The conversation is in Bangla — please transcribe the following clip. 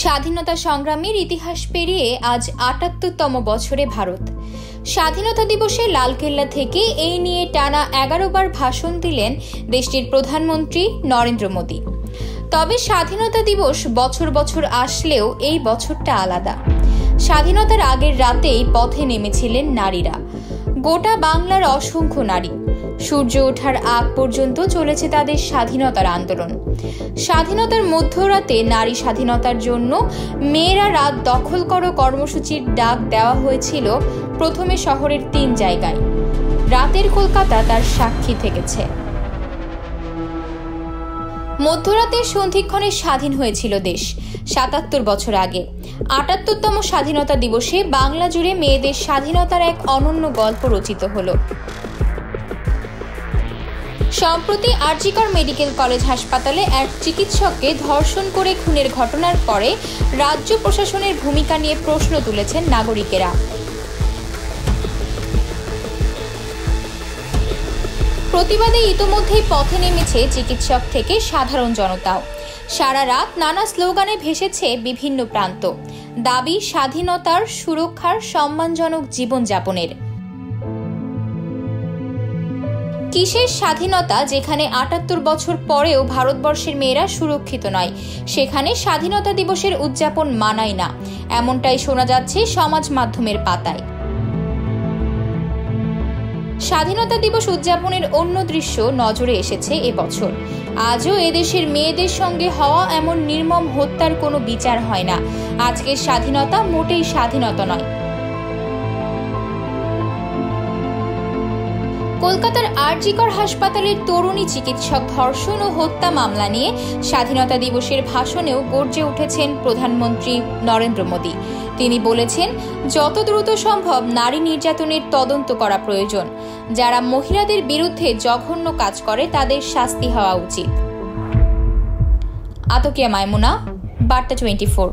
স্বাধীনতা সংগ্রামের ইতিহাস পেরিয়ে আজ ৭৮তম বছরে ভারত। স্বাধীনতা দিবসে লালকেল্লা থেকে এই নিয়ে টানা ১১ বার ভাষণ দিলেন দেশটির প্রধানমন্ত্রী নরেন্দ্র মোদী। তবে স্বাধীনতা দিবস বছর বছর আসলেও এই বছরটা আলাদা। স্বাধীনতার আগের রাতেই পথে নেমেছিলেন নারীরা, গোটা বাংলার অসংখ্য নারী। সূর্য ওঠার আগ পর্যন্ত চলেছে তাদের স্বাধীনতার আন্দোলন। স্বাধীনতার মধ্যরাতে নারী স্বাধীনতার জন্য মেয়েরা রাত দখল করো কর্মসূচির ডাক দেওয়া হয়েছিল প্রথমে শহরের ৩ জায়গায়। রাতের কলকাতা তার সাক্ষী থেকেছে। মধ্যরাতের সন্ধিক্ষণে স্বাধীন হয়েছিল দেশ ৭৭ বছর আগে। ৭৮তম স্বাধীনতা দিবসে বাংলা জুড়ে মেয়েদের স্বাধীনতার এক অনন্য গল্প রচিত হলো। সম্প্রতি আরজিকর মেডিকেল কলেজ হাসপাতালে এক চিকিৎসককে ধর্ষণ করে খুনের ঘটনার পরে রাজ্য প্রশাসনের ভূমিকা নিয়ে প্রশ্ন তুলেছেন নাগরিকেরা। প্রতিবাদে ইতোমধ্যেই পথে নেমেছে চিকিৎসক থেকে সাধারণ জনতাও। সারা রাত নানা স্লোগানে ভেসেছে বিভিন্ন প্রান্ত, দাবি স্বাধীনতার, সুরক্ষার, সম্মানজনক জীবনযাপনের। কিসের স্বাধীনতা যেখানে ৭৮ বছর পরেও ভারতবর্ষের মেয়েরা সুরক্ষিত নয়, সেখানে স্বাধীনতা দিবসের উদযাপন মানায় না, এমনটাই শোনা যাচ্ছে সমাজ মাধ্যমের পাতায়। স্বাধীনতা দিবস উদযাপনের অন্য দৃশ্য নজরে এসেছে এবছর। আজও এদেশের মেয়েদের সঙ্গে হওয়া এমন নির্মম হত্যার কোনো বিচার হয় না। আজকের স্বাধীনতা মোটেই স্বাধীনতা নয়। কলকাতার আরজিকর হাসপাতালের তরুণী চিকিৎসক ধর্ষণ ও হত্যা মামলা নিয়ে স্বাধীনতা দিবসের ভাষণেও গর্জে উঠেছেন প্রধানমন্ত্রী নরেন্দ্র মোদী। তিনি বলেছেন, যত দ্রুত সম্ভব নারী নির্যাতনের তদন্ত করা প্রয়োজন। যারা মহিলাদের বিরুদ্ধে জঘন্য কাজ করে তাদের শাস্তি হওয়া উচিত। আতকিয়া মাইমুনা, বার্তা 24।